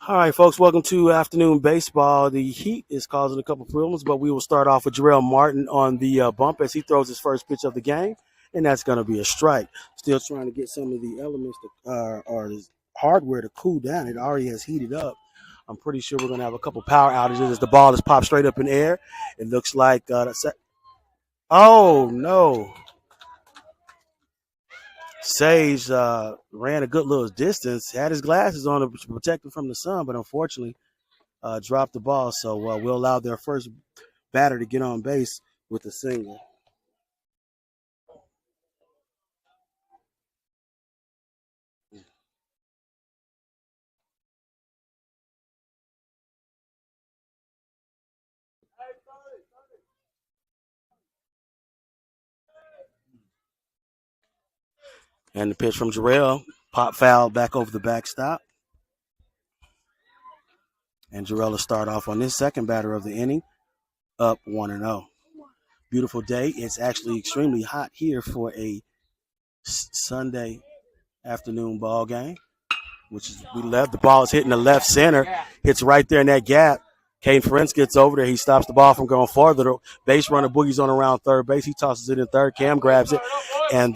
All right, folks, welcome to afternoon baseball. The heat is causing a couple problems, but we will start off with Jarrell Martin on the bump as he throws his first pitch of the game, and that's going to be a strike. Still trying to get some of the elements or the hardware to cool down. It already has heated up. I'm pretty sure we're going to have a couple power outages as the ball is popped straight up in the air. It looks like oh no. Sage ran a good little distance, had his glasses on to protect him from the sun, but unfortunately dropped the ball. So we'll allow their first batter to get on base with a single. And the pitch from Jarrell, pop foul back over the backstop. And Jarrell will start off on this second batter of the inning, up 1-0. Beautiful day. It's actually extremely hot here for a Sunday afternoon ball game, which is we left. The ball is hitting the left center, hits right there in that gap. Caden Ferentz gets over there. He stops the ball from going farther. The base runner Boogie's on around third base. He tosses it in third. Cam grabs it, and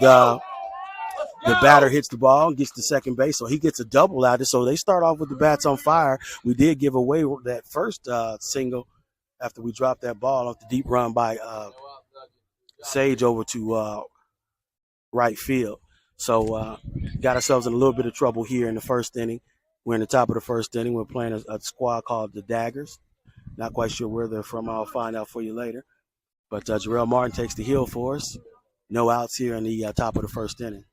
the batter hits the ball and gets to second base, so he gets a double out of it. So they start off with the bats on fire. We did give away that first single after we dropped that ball off the deep run by Sage over to right field. So got ourselves in a little bit of trouble here in the first inning. We're in the top of the first inning. We're playing a squad called the Daggers. Not quite sure where they're from. I'll find out for you later. But Jarrell Martin takes the hill for us. No outs here in the top of the first inning.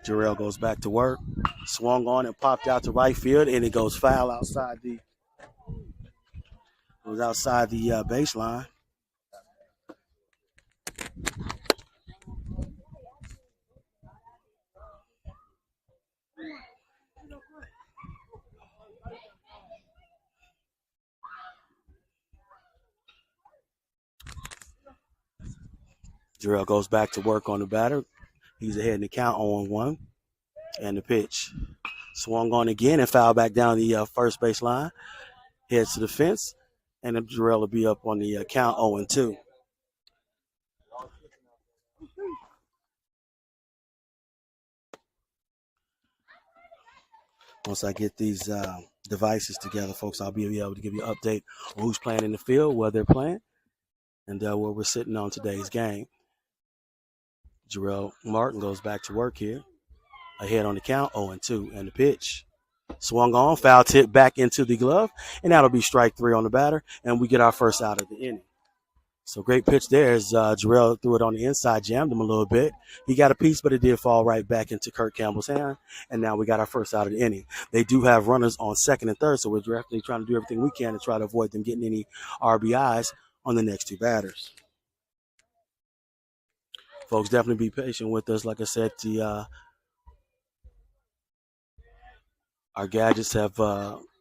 Jarrell goes back to work. Swung on and popped out to right field, and it goes foul outside the baseline. Jarrell goes back to work on the batter. He's ahead in the count 0-1. And the pitch. Swung on again and fouled back down the first base line. Heads to the fence. And Jarrell will be up on the count 0-2. Once I get these devices together, folks, I'll be able to give you an update on who's playing in the field, where they're playing, and where we're sitting on today's game. Jarrell Martin goes back to work here. Ahead on the count, 0-2. And the pitch. Swung on, foul tip back into the glove, and that'll be strike three on the batter, and we get our first out of the inning. So great pitch there as Jarrell threw it on the inside, jammed him a little bit. He got a piece, but it did fall right back into Kurt Campbell's hand, and now we got our first out of the inning. They do have runners on second and third, so we're definitely trying to do everything we can to try to avoid them getting any RBIs on the next two batters. Folks, definitely be patient with us. Like I said, our gadgets have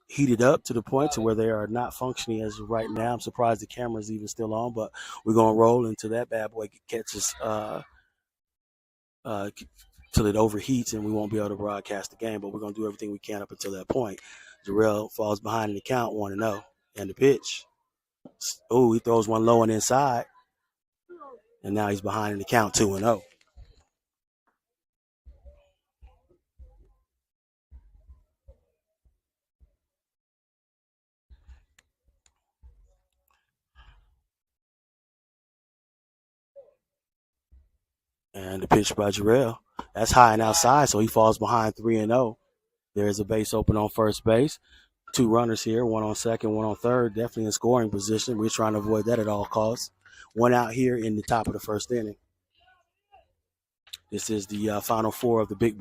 heated up to the point to where they are not functioning as of right now. I'm surprised the camera's even still on, but we're going to roll until that bad boy catches till it overheats, and we won't be able to broadcast the game, but we're going to do everything we can up until that point. Jarrell falls behind in the count 1-0. And the pitch. Oh, he throws one low and inside, and now he's behind in the count 2-0. And the pitch by Jarrell. That's high and outside, so he falls behind 3-0. There's a base open on first base. Two runners here, one on second, one on third, definitely in scoring position. We're trying to avoid that at all costs. One out here in the top of the first inning. This is the final four of the Big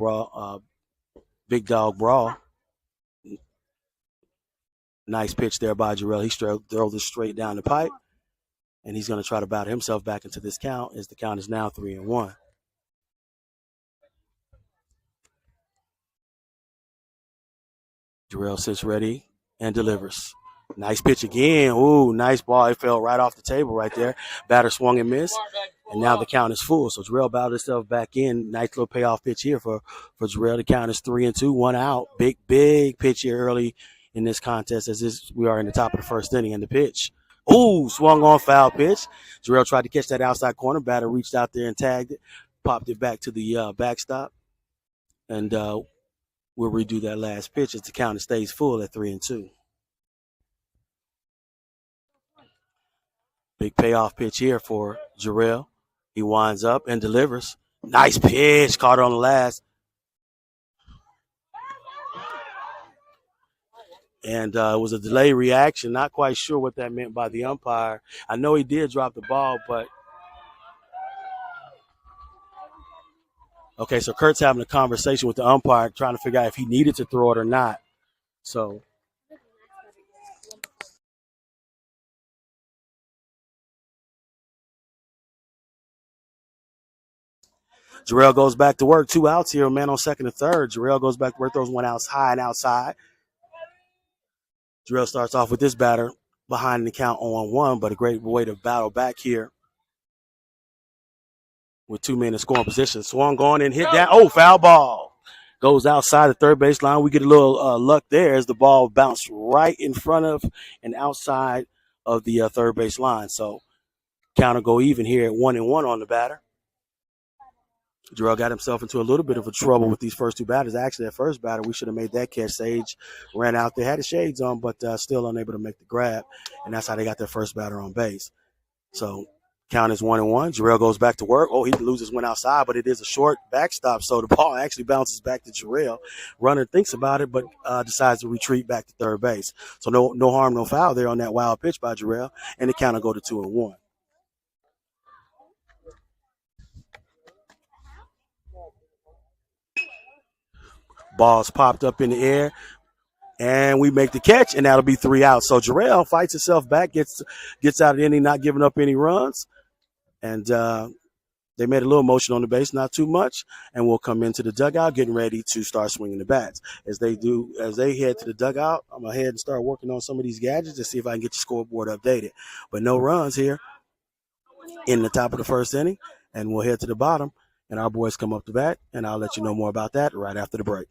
Dog Brawl. Nice pitch there by Jarrell. He throws it straight down the pipe, and he's going to try to bat himself back into this count as the count is now 3-1. Jarrell sits ready and delivers. Nice pitch again. Ooh, nice ball. It fell right off the table right there. Batter swung and missed. And now the count is full. So Jarrell bowed himself back in. Nice little payoff pitch here for Jarrell. The count is 3-2, one out. Big pitch here early in this contest as we are in the top of the first inning. And the pitch, ooh, swung on, foul pitch. Jarrell tried to catch that outside corner. Batter reached out there and tagged it, popped it back to the backstop. And we'll redo that last pitch as the count stays full at 3-2. Big payoff pitch here for Jarrell. He winds up and delivers. Nice pitch, caught on the last. And it was a delay reaction. Not quite sure what that meant by the umpire. I know he did drop the ball, but okay, so Kurt's having a conversation with the umpire, trying to figure out if he needed to throw it or not. So Jarrell goes back to work. 2 outs here, man on second and third. Jarrell goes back to work, throws one out high and outside. Jarrell starts off with this batter behind the count on 1, but a great way to battle back here with 2 men in scoring position. Swung on and hit down. Oh, foul ball. Goes outside the third base line. We get a little luck there as the ball bounced right in front of and outside of the third base line. So counter go even here at 1-1 on the batter. Jarrell got himself into a little bit of a trouble with these first 2 batters. Actually, that first batter, we should have made that catch. Sage ran out there, had his shades on, but still unable to make the grab. And that's how they got their first batter on base. So count is 1-1. Jarrell goes back to work. Oh, he loses one outside, but it is a short backstop. So the ball actually bounces back to Jarrell. Runner thinks about it, but decides to retreat back to third base. So no harm, no foul there on that wild pitch by Jarrell. And the count will go to 2-1. Balls popped up in the air. And we make the catch, and that'll be 3 outs. So Jarrell fights himself back, gets out of the inning, not giving up any runs. And they made a little motion on the base, not too much, and we'll come into the dugout getting ready to start swinging the bats. As they head to the dugout, I'm going to head and start working on some of these gadgets to see if I can get the scoreboard updated. But no runs here in the top of the first inning, and we'll head to the bottom, and our boys come up to bat, and I'll let you know more about that right after the break.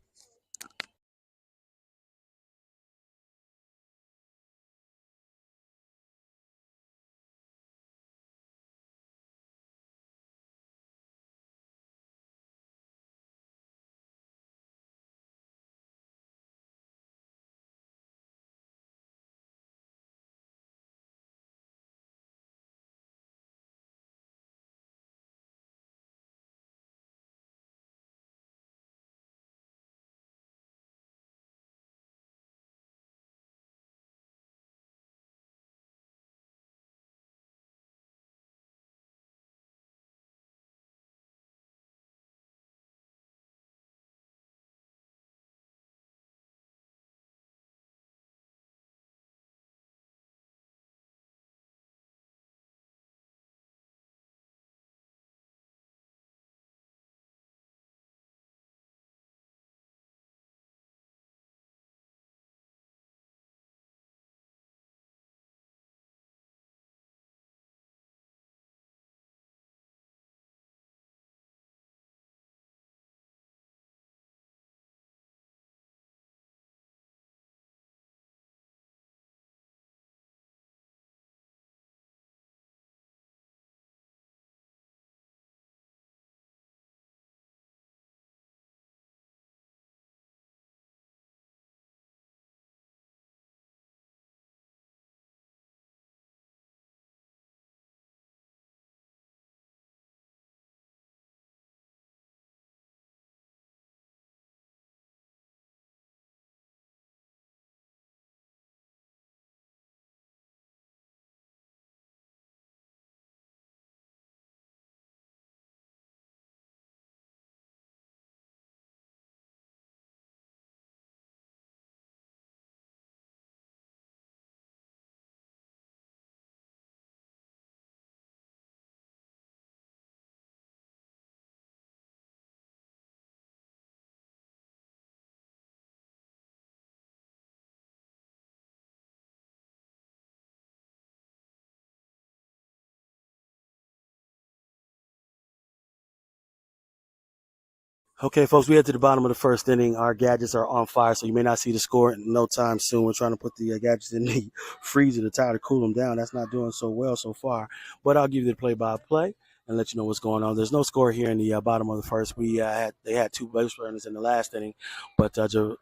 Okay, folks, we head to the bottom of the first inning. Our gadgets are on fire, so you may not see the score in no time soon. We're trying to put the gadgets in the freezer to try to cool them down. That's not doing so well so far. But I'll give you the play-by-play and let you know what's going on. There's no score here in the bottom of the first. They had two base runners in the last inning, but Jarrell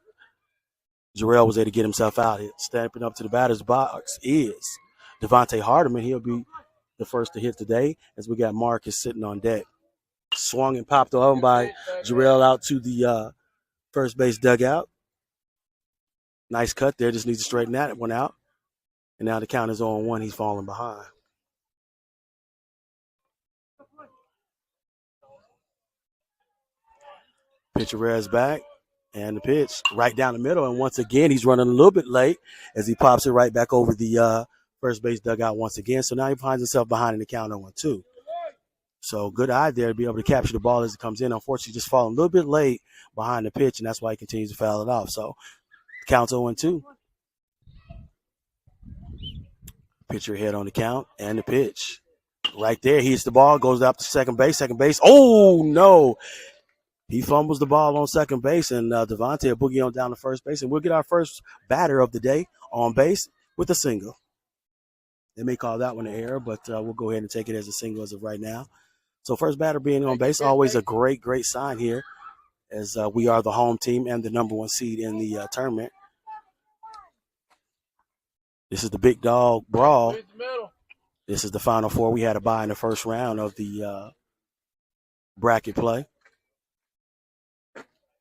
was able to get himself out. Stepping up to the batter's box is Devontae Hardiman. He'll be the first to hit today as we got Marcus sitting on deck. Swung and popped on by Jarrell out to the first base dugout. Nice cut there. Just needs to straighten that one out. And now the count is 0-1. He's falling behind. Pitcher rears back. And the pitch right down the middle. And once again, he's running a little bit late as he pops it right back over the first base dugout once again. So now he finds himself behind in the count 0-2. So good eye there to be able to capture the ball as it comes in. Unfortunately, just falling a little bit late behind the pitch, and that's why he continues to foul it off. So counts 0-2. Pitcher hit on the count and the pitch. Right there, he hits the ball, goes up to second base. Second base. Oh, no. He fumbles the ball on second base, and Devontae will boogie on down to first base, and we'll get our first batter of the day on base with a single. They may call that one an error, but we'll go ahead and take it as a single as of right now. So first batter being on base, always a great, great sign here as we are the home team and the number one seed in the tournament. This is the Big Dog Brawl. This is the Final Four. We had a bye in the first round of the bracket play.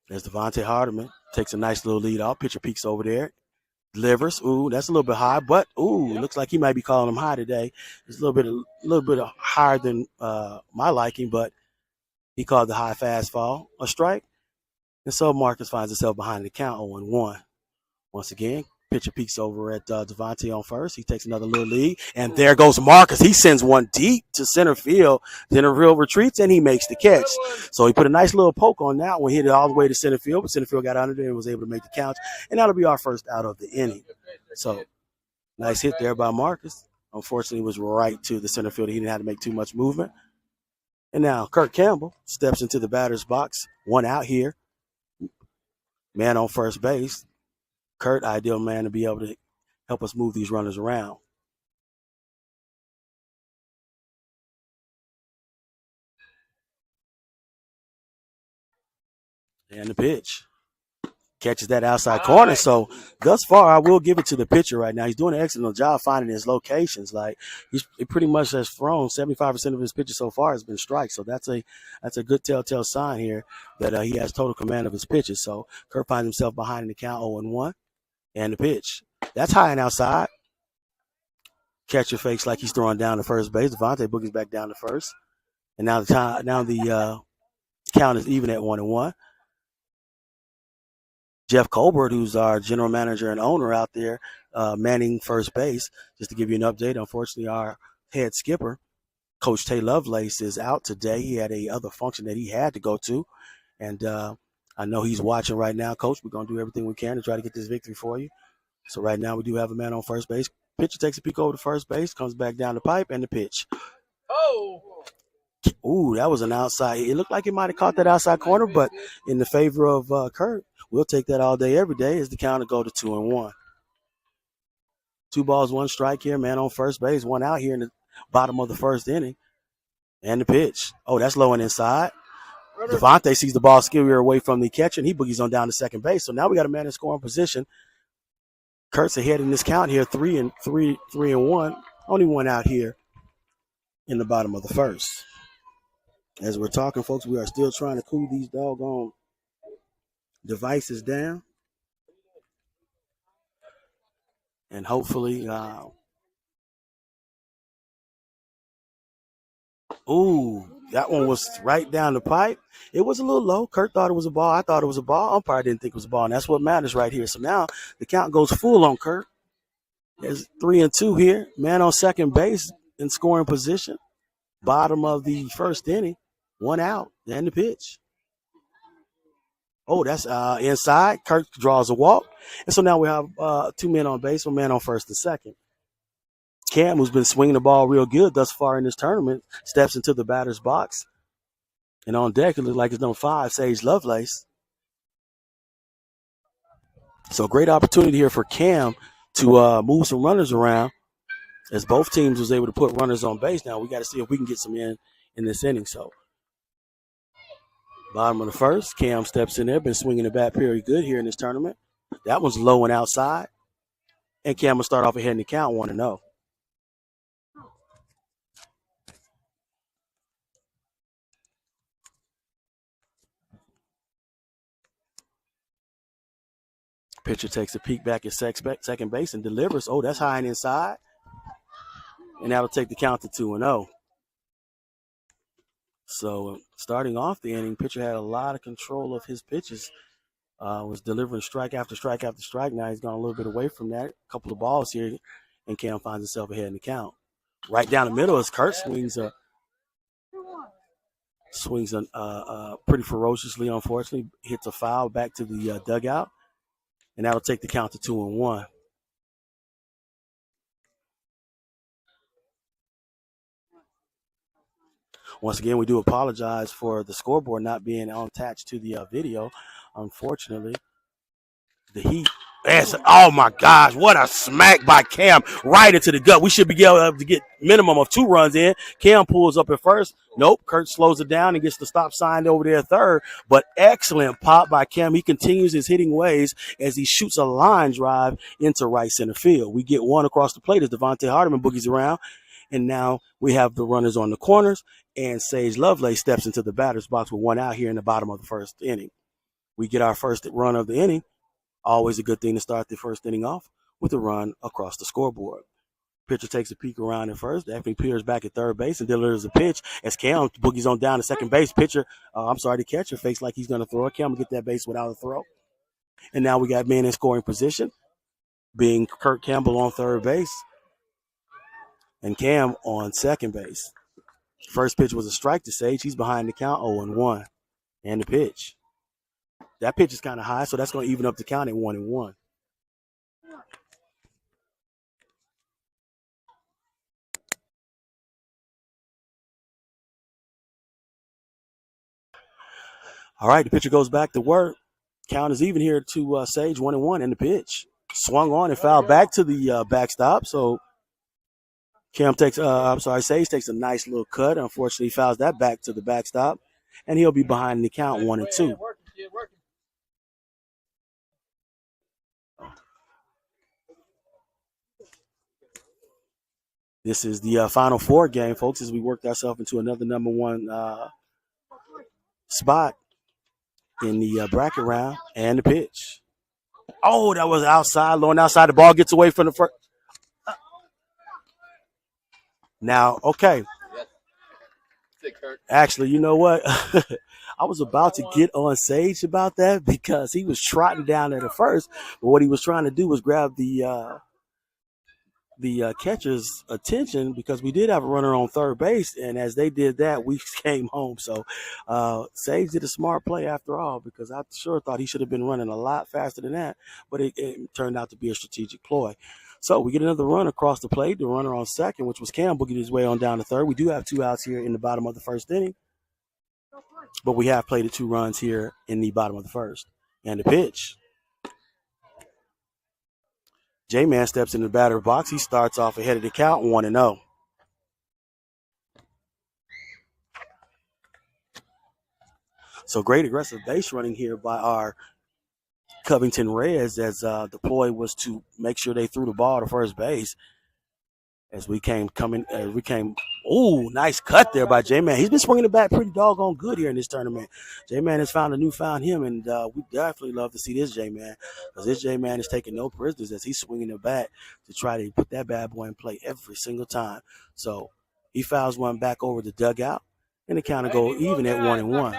There's Devontae Hardiman. Takes a nice little lead off. Pitcher peeks over there. Delivers. Ooh, that's a little bit high, but looks like he might be calling him high today. It's a little bit higher than my liking, but he called the high fastball a strike. And so Marcus finds himself behind the count 0-1. Once again, pitcher peeks over at Devontae on first. He takes another little lead, and there goes Marcus. He sends one deep to center field. Center field retreats, and he makes the catch. So he put a nice little poke on that one, hit it all the way to center field, but center field got under there and was able to make the count. And that'll be our first out of the inning. So nice hit there by Marcus. Unfortunately, it was right to the center field. He didn't have to make too much movement. And now Kurt Campbell steps into the batter's box. One out here. Man on first base. Kurt, ideal man to be able to help us move these runners around. And the pitch. Catches that outside corner. So thus far, I will give it to the pitcher right now. He's doing an excellent job finding his locations. Like he pretty much has thrown 75% of his pitches so far has been strikes. So that's a good telltale sign here that he has total command of his pitches. So Kurt finds himself behind in the count 0-1. And the pitch. That's high and outside. Catcher fakes like he's throwing down to first base. Devontae boogies back down to first. And now the count is even at 1-1. Jeff Colbert, who's our general manager and owner out there, manning first base. Just to give you an update, unfortunately, our head skipper, Coach Tay Lovelace, is out today. He had a other function that he had to go to. And I know he's watching right now. Coach, we're going to do everything we can to try to get this victory for you. So right now we do have a man on first base. Pitcher takes a peek over to first base, comes back down the pipe, and the pitch. Oh! Ooh, that was an outside. It looked like he might have caught that outside corner, but in the favor of Kurt, we'll take that all day, every day as the counter go to 2-1. 2 balls, 1 strike here. Man on first base, 1 out here in the bottom of the first inning. And the pitch. Oh, that's low and inside. Devontae sees the ball skewer away from the catcher, and he boogies on down to second base. So now we got a man in scoring position. Kurt's ahead in this count here, 3-1. Only 1 out here in the bottom of the first. As we're talking, folks, we are still trying to cool these doggone devices down. And hopefully, that one was right down the pipe. It was a little low. Kurt thought it was a ball. I thought it was a ball. Umpire didn't think it was a ball, and that's what matters right here. So now the count goes full on Kurt. There's 3-2 here. Man on second base in scoring position. Bottom of the first inning. 1 out. And the pitch. Oh, that's inside. Kurt draws a walk. And so now we have 2 men on base, 1 man on first and second. Cam, who's been swinging the ball real good thus far in this tournament, steps into the batter's box. And on deck, it looks like it's number 5, Sage Lovelace. So great opportunity here for Cam to move some runners around as both teams was able to put runners on base. Now we got to see if we can get some in this inning. So bottom of the first, Cam steps in there, been swinging the bat very good here in this tournament. That one's low and outside. And Cam will start off ahead in the count 1-0. Pitcher takes a peek back at second base and delivers. Oh, that's high and inside. And that'll take the count to 2-0. So starting off the inning, pitcher had a lot of control of his pitches. Was delivering strike after strike after strike. Now he's gone a little bit away from that. A couple of balls here, and Cam finds himself ahead in the count. Right down the middle as Kurt swings pretty ferociously, unfortunately. Hits a foul back to the dugout, and that'll take the count to 2-1. Once again, we do apologize for the scoreboard not being attached to the video. Unfortunately, the Heat. Oh my gosh, what a smack by Cam right into the gut. We should be able to get minimum of 2 runs in. Cam pulls up at first. Nope, Kurt slows it down and gets the stop sign over there at third. But excellent pop by Cam. He continues his hitting ways as he shoots a line drive into right center field. We get one across the plate as Devontae Hardiman boogies around. And now we have the runners on the corners, and Sage Lovelace steps into the batter's box with 1 out here in the bottom of the first inning. We get our first run of the inning. Always a good thing to start the first inning off with a run across the scoreboard. Pitcher takes a peek around at first. Anthony peers back at third base and delivers a pitch as Cam boogies on down to second base. The catcher fakes like he's going to throw it. Cam will get that base without a throw. And now we got men in scoring position, being Kurt Campbell on third base and Cam on second base. First pitch was a strike to Sage. He's behind the count 0-1. And the pitch. That pitch is kind of high, so that's going to even up the count at 1-1. All right, the pitcher goes back to work. Count is even here to Sage, 1-1, and the pitch. Swung on and fouled back to the backstop. So Sage takes a nice little cut. Unfortunately, he fouls that back to the backstop, and he'll be behind the count 1-2. This is the Final Four game, folks, as we worked ourselves into another number 1 spot in the bracket round, and the pitch. Oh, that was outside, low and outside. The ball gets away from the first. Now, okay. Actually, you know what? I was about to get on Sage about that because he was trotting down at the first, but what he was trying to do was grab the catcher's attention because we did have a runner on third base, and as they did that, we came home. So Sage did a smart play after all because I sure thought he should have been running a lot faster than that, but it turned out to be a strategic ploy. So we get another run across the plate. The runner on second, which was Cam, boogied his way on down to third. We do have 2 outs here in the bottom of the first inning, but we have played 2 runs here in the bottom of the first. And the pitch. J-Man steps in the batter's box. He starts off ahead of the count, 1-0. So great aggressive base running here by our Covington Reds as the ploy was to make sure they threw the ball to first base. As we came, nice cut there by J-Man. He's been swinging the bat pretty doggone good here in this tournament. J-Man has found him, and we definitely love to see this J-Man because this J-Man is taking no prisoners as he's swinging the bat to try to put that bad boy in play every single time. So he fouls one back over the dugout, and the count go even at 1-1.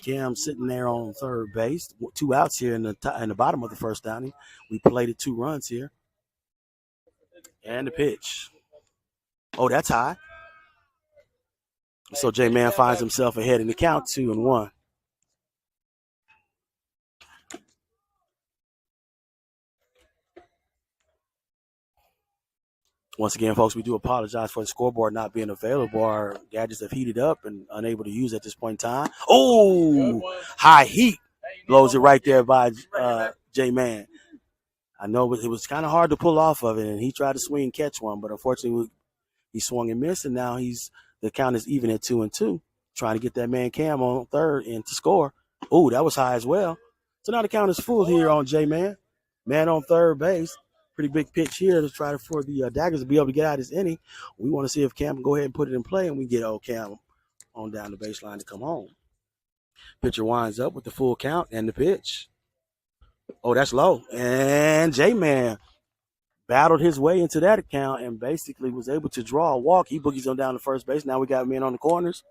Cam sitting there on third base, 2 outs here in the bottom of the first inning. We played 2 runs here, and the pitch. Oh, that's high. So J-Man finds himself ahead in the count 2-1. Once again, folks, we do apologize for the scoreboard not being available. Our gadgets have heated up and unable to use at this point in time. Oh, high heat blows it right there by J-Man. I know it was kind of hard to pull off of it, and he tried to swing and catch one, but unfortunately he swung and missed, and now the count is even at 2-2, trying to get that man Cam on third and to score. Oh, that was high as well. So now the count is full here on J-Man. Man on third base. Pretty big pitch here to try for the Daggers to be able to get out this inning. We want to see if Cam can go ahead and put it in play, and we get old Cam on down the baseline to come home. Pitcher winds up with the full count and the pitch. Oh, that's low. And J-Man battled his way into that account and basically was able to draw a walk. He boogies on down to first base. Now we got men on the corners.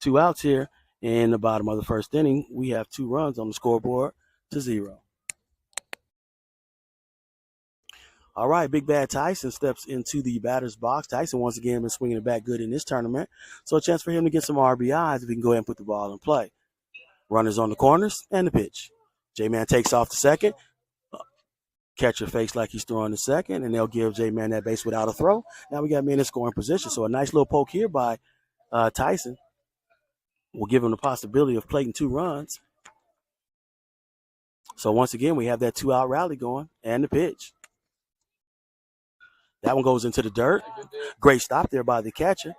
2 outs here in the bottom of the first inning. We have 2 runs on the scoreboard to 0. All right, Big Bad Tyson steps into the batter's box. Tyson once again been swinging it back good in this tournament. So a chance for him to get some RBIs if he can go ahead and put the ball in play. Runners on the corners and the pitch. J-Man takes off to second. Catcher fakes like he's throwing the second, and they'll give J-Man that base without a throw. Now we got men in scoring position. So a nice little poke here by Tyson will give him the possibility of plating 2 runs. So once again, we have that 2-out rally going and the pitch. That one goes into the dirt. Great stop there by the catcher.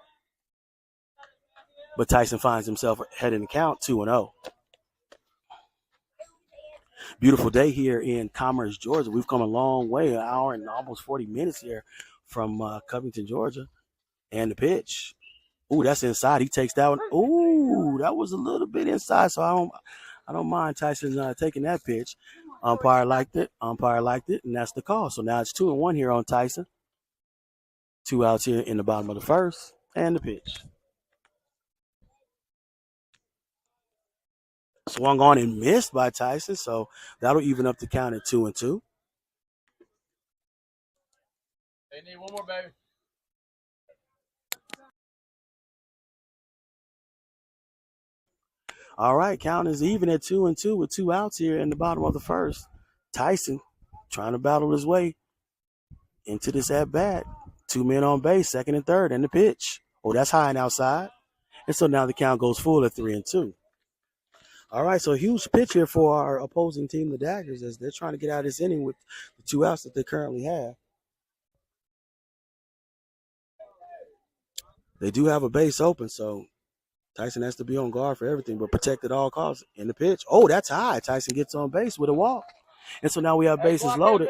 But Tyson finds himself ahead in the count, 2-0. Beautiful day here in Commerce, Georgia. We've come a long way, an hour and almost 40 minutes here from Covington, Georgia. And the pitch. Ooh, that's inside. He takes that one. Ooh, that was a little bit inside, so I don't mind Tyson taking that pitch. Umpire liked it, and that's the call. So now it's 2-1 here on Tyson. 2 outs here in the bottom of the first, and the pitch. Swung on and missed by Tyson, so that'll even up the count at 2-2. They need one more, baby. All right, count is even at 2-2 with 2 outs here in the bottom of the first. Tyson trying to battle his way into this at bat. 2 men on base, second and third, and the pitch. Oh, that's high and outside. And so now the count goes full at 3-2. All right, so a huge pitch here for our opposing team, the Daggers, as they're trying to get out of this inning with the 2 outs that they currently have. They do have a base open, so Tyson has to be on guard for everything, but protect at all costs. In the pitch. Oh, that's high. Tyson gets on base with a walk. And so now we have bases loaded.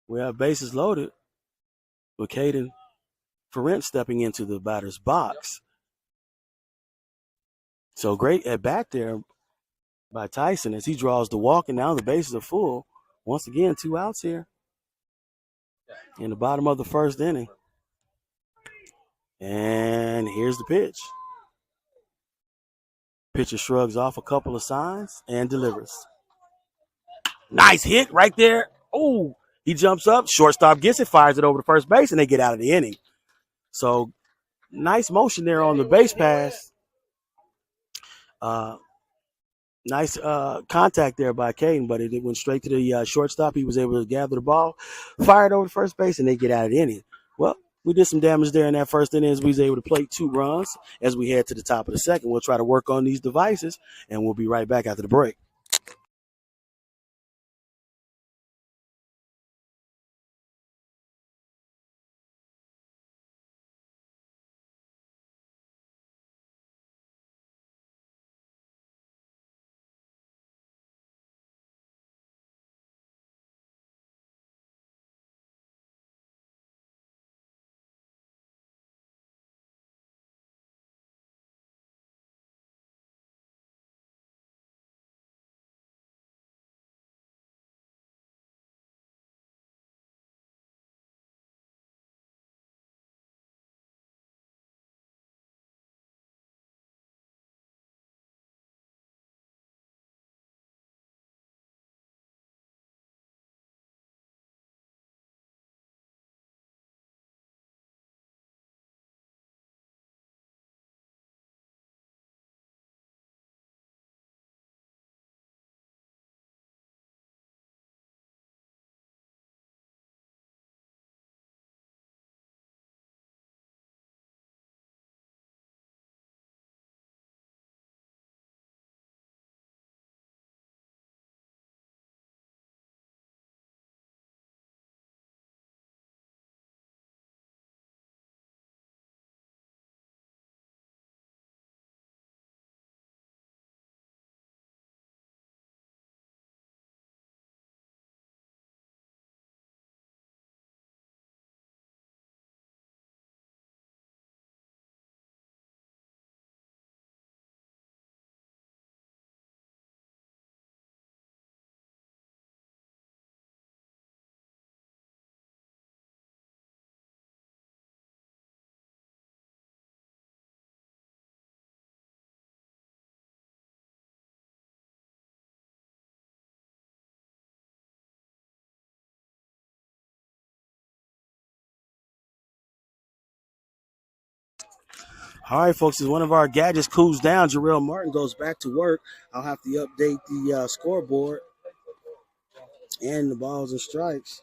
We have bases loaded with Caden Ferrent stepping into the batter's box. So great at bat there by Tyson as he draws the walk, and now the bases are full. Once again, 2 outs here in the bottom of the first inning. And here's the pitch. Pitcher shrugs off a couple of signs and delivers. Nice hit right there. Oh, he jumps up. Shortstop gets it, fires it over to first base, and they get out of the inning. So nice motion there on the base pass. Nice contact there by Caden, but it went straight to the shortstop. He was able to gather the ball, fire it over to first base, and they get out of the inning. Well, we did some damage there in that first inning as we was able to plate 2 runs as we head to the top of the second. We'll try to work on these devices, and we'll be right back after the break. All right, folks, as one of our gadgets cools down, Jarrell Martin goes back to work. I'll have to update the scoreboard and the balls and strikes.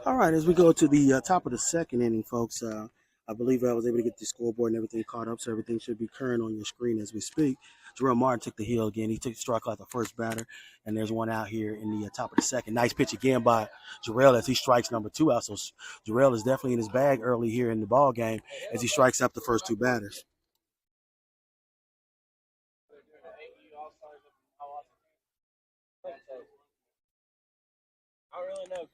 All right, as we go to the top of the second inning, folks, I believe I was able to get the scoreboard and everything caught up, so everything should be current on your screen as we speak. Jarrell Martin took the hill again. He took the strike out the first batter, and there's one out here in the top of the second. Nice pitch again by Jarrell as he strikes number two out. So Jarrell is definitely in his bag early here in the ball game as he strikes out the first two batters. I don't really know.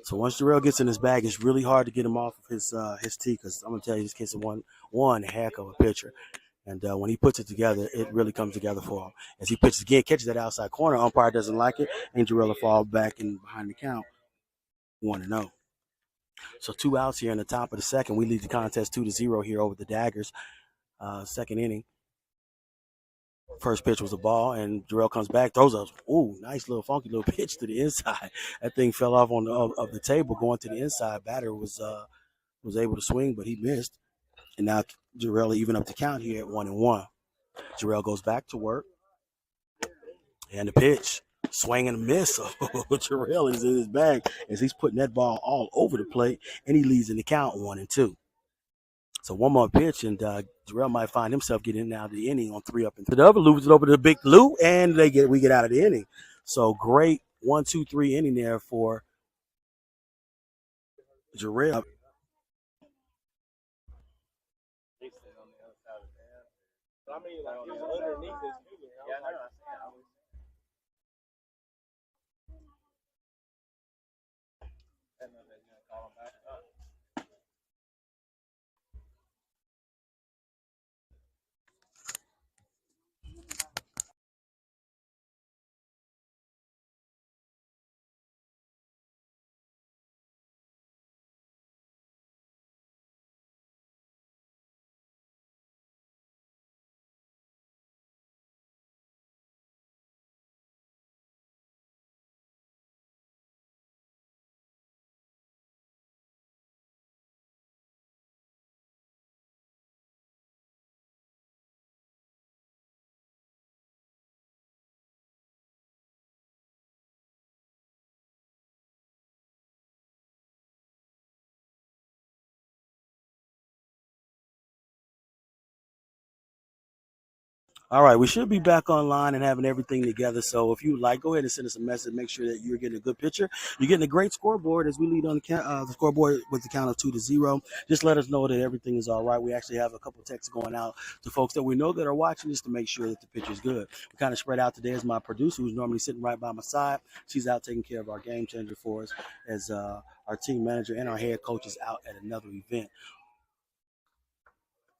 So once Jarrell gets in his bag, it's really hard to get him off of his tee because I'm gonna tell you, this kid's one heck of a pitcher. And when he puts it together, it really comes together for him. As he pitches again, catches that outside corner, umpire doesn't like it, and Jarrell will fall back and behind the count, 1-0. So 2 outs here in the top of the second. We lead the contest 2-0 here over the Daggers. Second inning. First pitch was a ball, and Jarrell comes back, throws a nice little funky little pitch to the inside. That thing fell off on of the table going to the inside. Batter was able to swing, but he missed. And now Jarrell even up the count here at 1-1. Jarrell goes back to work, and the pitch, swing and a miss. So Jarrell is in his bag as he's putting that ball all over the plate, and he leads in the count 1-2. So one more pitch, and Jarrell might find himself getting out of the inning on 3 up and 3. The other moves it over to Big Lou, and we get out of the inning. So great 1-2-3 inning there for Jarrell. I mean, like, he's underneath this movie. Yeah, I know. All right, we should be back online and having everything together. So if you would like, go ahead and send us a message. Make sure that you're getting a good picture. You're getting a great scoreboard as we lead on the scoreboard with the count of 2-0. Just let us know that everything is all right. We actually have a couple of texts going out to folks that we know that are watching just to make sure that the picture is good. We kind of spread out today as my producer, who's normally sitting right by my side. She's out taking care of our game changer for us as our team manager and our head coach is out at another event.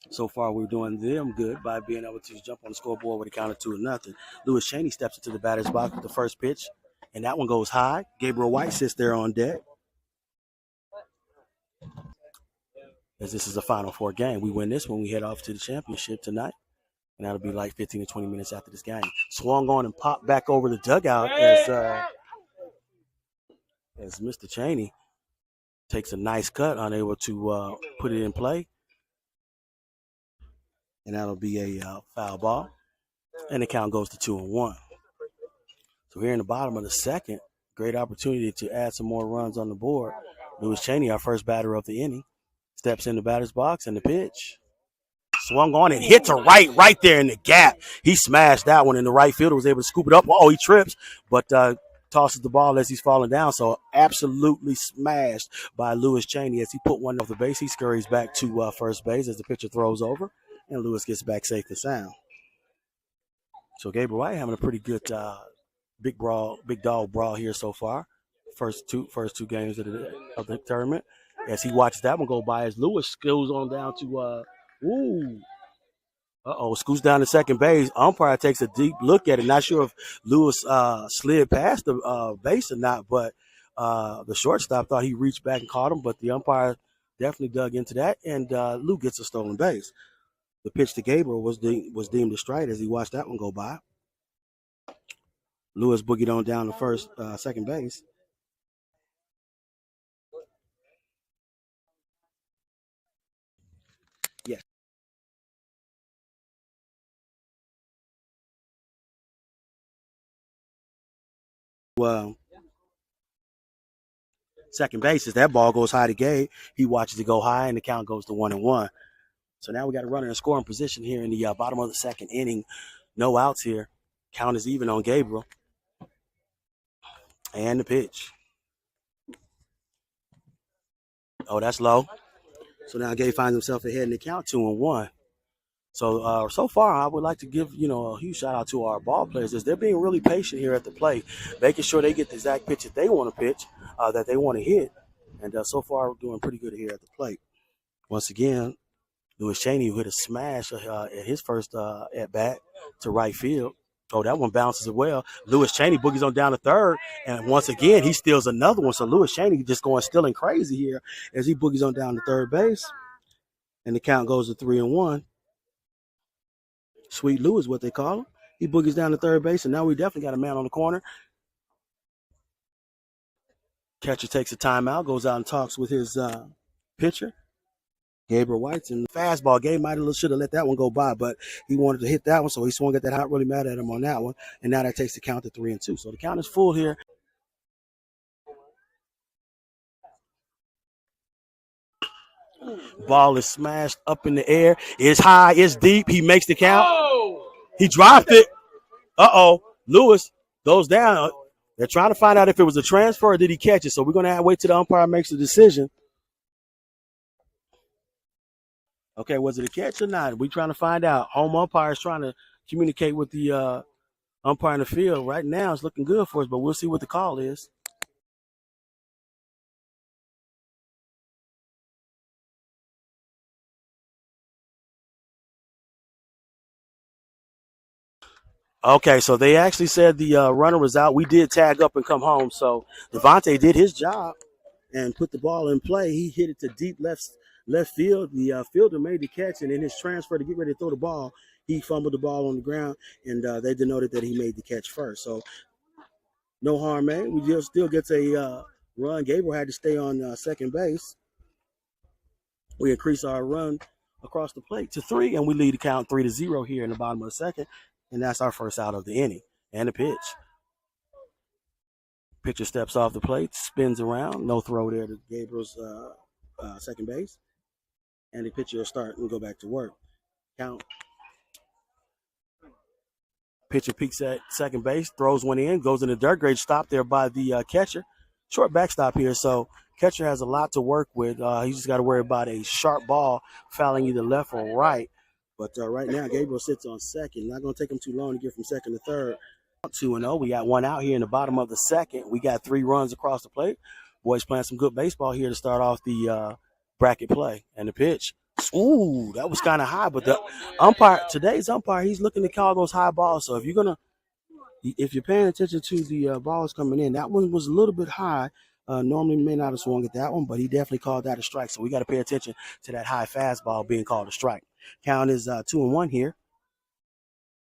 So far, we're doing them good by being able to jump on the scoreboard with a count of 2-0. Lewis Cheney steps into the batter's box with the first pitch, and that one goes high. Gabriel White sits there on deck. As this is a Final Four game, we win this one, we head off to the championship tonight. and that'll be like 15 to 20 minutes after this game. Swung on and popped back over the dugout as Mr. Cheney takes a nice cut, unable to put it in play, and that'll be a foul ball, and the count goes to 2-1. So here in the bottom of the second, great opportunity to add some more runs on the board. Lewis Cheney, our first batter of the inning, steps in the batter's box, and the pitch swung on and hit to right there in the gap. He smashed that one, and the right fielder was able to scoop it up. Oh, he trips, but tosses the ball as he's falling down. So absolutely smashed by Lewis Cheney as he put one off the base. He scurries back to first base as the pitcher throws over, and Lewis gets back safe and sound. So Gabriel White having a pretty good big dog brawl here so far. First two games of the tournament. As he watches that one go by, as Lewis scoots on down to scoots down to second base. Umpire takes a deep look at it. Not sure if Lewis slid past the base or not, but the shortstop thought he reached back and caught him, but the umpire definitely dug into that, and Lou gets a stolen base. The pitch to Gabriel was deemed a strike as he watched that one go by. Lewis boogied on down to second base. Yes. Well, second base, as that ball goes high to Gabe, he watches it go high, and the count goes to 1-1. So now we got a runner in scoring position here in the bottom of the second inning. No outs here. Count is even on Gabriel. And the pitch. Oh, that's low. So now Gabe finds himself ahead in the count, 2-1. So far, I would like to give a huge shout out to our ball players as they're being really patient here at the plate, making sure they get the exact pitch that they want to pitch, that they want to hit, and so far we're doing pretty good here at the plate. Once again, Lewis Cheney who hit a smash at his first at bat to right field. Oh, that one bounces as well. Lewis Cheney boogies on down to third, and once again he steals another one. So Lewis Cheney just going stealing crazy here as he boogies on down to third base, and the count goes to 3-1. Sweet Lou is what they call him. He boogies down to third base, and now we definitely got a man on the corner. Catcher takes a timeout, goes out and talks with his pitcher, Gabriel White's, and the fastball. Gabe should have let that one go by, but he wanted to hit that one, so he swung at that. Not really mad at him on that one, and now that takes the count to 3-2. So the count is full here. Ball is smashed up in the air. It's high. It's deep. He makes the count. He dropped it. Lewis goes down. They're trying to find out if it was a transfer or did he catch it. So we're going to wait till the umpire makes the decision. Okay, was it a catch or not? We're trying to find out. Home umpire is trying to communicate with the umpire in the field. Right now it's looking good for us, but we'll see what the call is. Okay, so they actually said the runner was out. We did tag up and come home. So Devontae did his job and put the ball in play. He hit it to deep left field. The fielder made the catch, and in his transfer to get ready to throw the ball, he fumbled the ball on the ground, and they denoted that he made the catch first. So no harm, man. We just still gets a run. Gabriel had to stay on second base. We increase our run across the plate to 3, and we lead the count 3-0 here in the bottom of the second. And that's our first out of the inning. And the pitch. Pitcher steps off the plate, spins around. No throw there to Gabriel's second base. And the pitcher will start and go back to work. Count. Pitcher peeks at second base, throws one in, goes in the dirt. Great stop there by the catcher. Short backstop here, so catcher has a lot to work with. He just got to worry about a sharp ball fouling either left or right. But right now, Gabriel sits on second. Not going to take him too long to get from second to third. 2-0. We got one out here in the bottom of the second. We got 3 runs across the plate. Boys playing some good baseball here to start off the bracket play. And the pitch. Ooh, that was kind of high. But today's umpire, he's looking to call those high balls. So if you're paying attention to the balls coming in, that one was a little bit high. Normally may not have swung at that one, but he definitely called that a strike. So we got to pay attention to that high fastball being called a strike. Count is 2-1 here.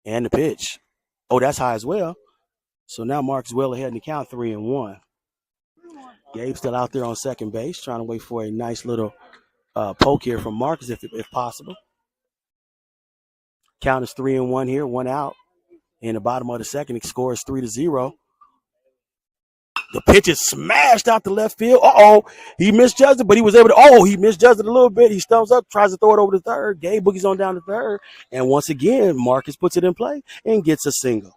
And the pitch. Oh, that's high as well. So now Marcus well ahead in the count, 3-1. Gabe still out there on second base, trying to wait for a nice little poke here from Marcus if possible. Count is 3-1 here, one out. In the bottom of the second, it scores 3-0. The pitch is smashed out the left field. He misjudged it, but he was able to. He misjudged it a little bit. He stumps up, tries to throw it over to third. Gabe boogies on down to third. And once again, Marcus puts it in play and gets a single.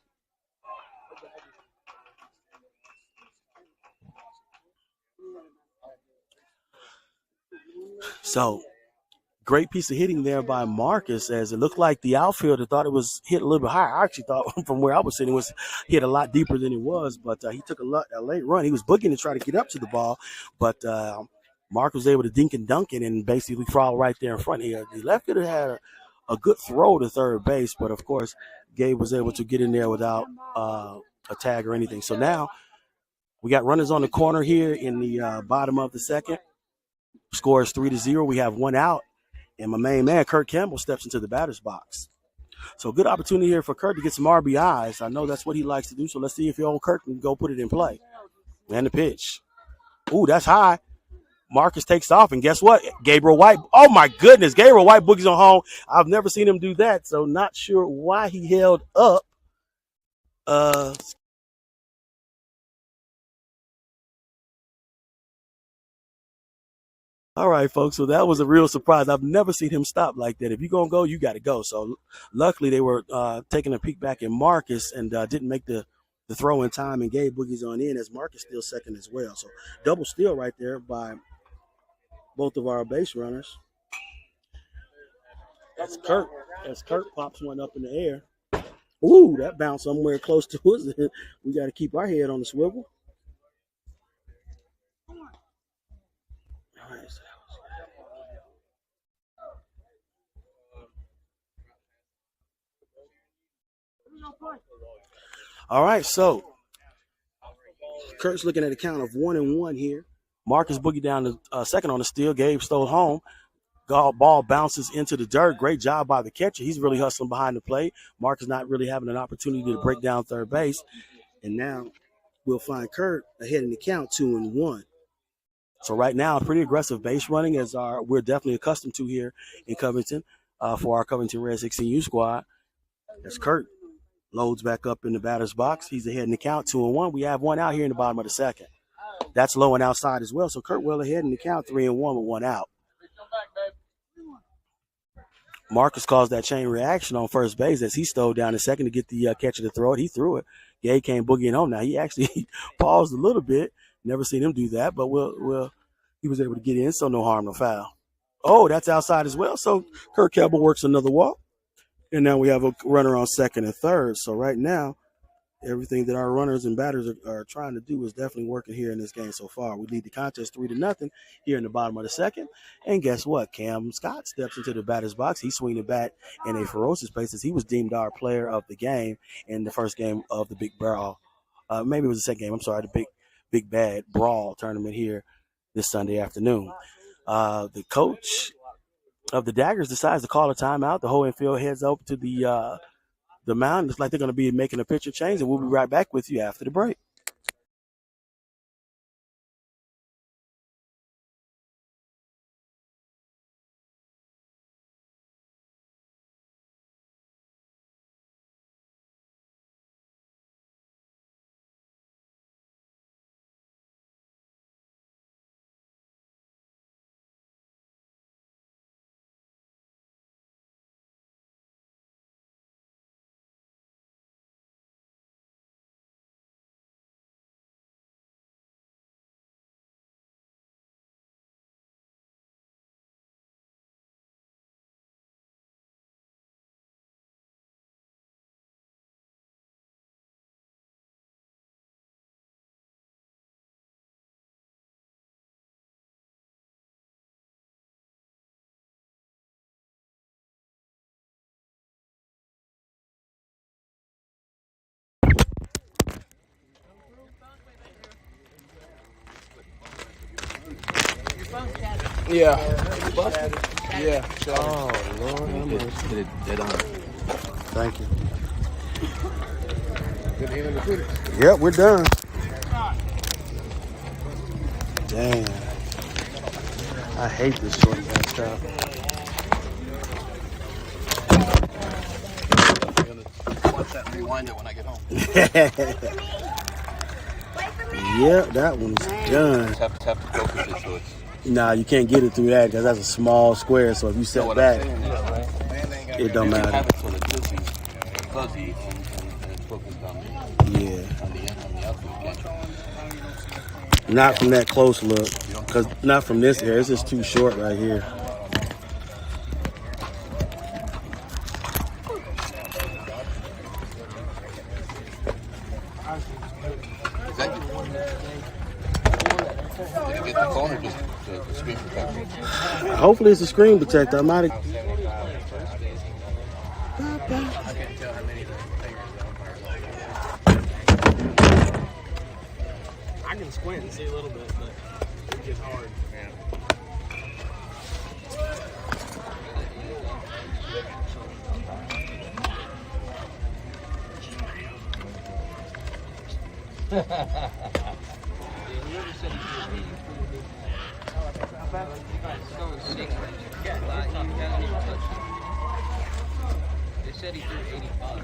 So, great piece of hitting there by Marcus, as it looked like the outfielder thought it was hit a little bit higher. I actually thought from where I was sitting it was hit a lot deeper than it was, but he took a late run. He was boogieing to try to get up to the ball, but Mark was able to dink and dunk it and basically fall right there in front here. The left fielder had a good throw to third base, but of course Gabe was able to get in there without a tag or anything. So now we got runners on the corner here in the bottom of the second. Score is 3-0. We have one out. And my main man, Kurt Campbell, steps into the batter's box. So good opportunity here for Kurt to get some RBIs. I know that's what he likes to do. So let's see if your old Kurt can go put it in play. And the pitch. Ooh, that's high. Marcus takes off, and guess what? Gabriel White. Oh, my goodness. Gabriel White boogies on home. I've never seen him do that, so not sure why he held up. All right, folks. So that was a real surprise. I've never seen him stop like that. If you're going to go, you got to go. So luckily they were taking a peek back at Marcus and didn't make the throw in time, and Gabe boogies on in as Marcus still second as well. So double steal right there by both of our base runners. As Kurt pops one up in the air. Ooh, that bounced somewhere close to us. We got to keep our head on the swivel. All right, so Kurt's looking at a count of 1-1 here. Marcus boogie down to second on the steal. Gabe stole home. Ball bounces into the dirt. Great job by the catcher. He's really hustling behind the plate. Marcus not really having an opportunity to break down third base. And now we'll find Kurt ahead in the count, 2-1. So right now, pretty aggressive base running as we're definitely accustomed to here in Covington for our Covington Reds 16U squad. As Kurt loads back up in the batter's box. He's ahead in the count, 2-1. We have one out here in the bottom of the second. That's low and outside as well. So Kurt well ahead in the count, 3-1 with one out. Marcus caused that chain reaction on first base as he stole down the second to get the catcher to throw it. He threw it. Gabe came boogieing home. Now he actually paused a little bit. Never seen him do that, but he was able to get in, so no harm, no foul. Oh, that's outside as well. So Kurt Campbell works another walk. And now we have a runner on second and third. So right now, everything that our runners and batters are trying to do is definitely working here in this game so far. We lead the contest 3-0 here in the bottom of the second. And guess what? Cam Scott steps into the batter's box. He's swinging the bat in a ferocious pace as he was deemed our player of the game in the first game of the Big Brawl. Maybe it was the second game. I'm sorry, the Big Bad Brawl tournament here this Sunday afternoon. The coach of the Daggers decides to call a timeout. The whole infield heads up to the mound. Looks like they're going to be making a pitcher change, and we'll be right back with you after the break. Yeah. Yeah. Oh, Lord. Thank you. Yep, we're done. Damn. I hate this short back stuff. I'm gonna watch that and rewind it when I get home. Yep, that one's done. Just have to focus it so it's. Nah, you can't get it through that because that's a small square. So if you set back, it don't matter. Have it so the fuzzy's fuzzy and it's focused on the outfield. Not from that close look, because not from this area. It's just too short right here. Is that did you get the phone or just the screen protector? Hopefully it's a screen protector. I might have. I can't tell how many fingers I can squint and see a little bit, but it gets hard. They said he threw 85.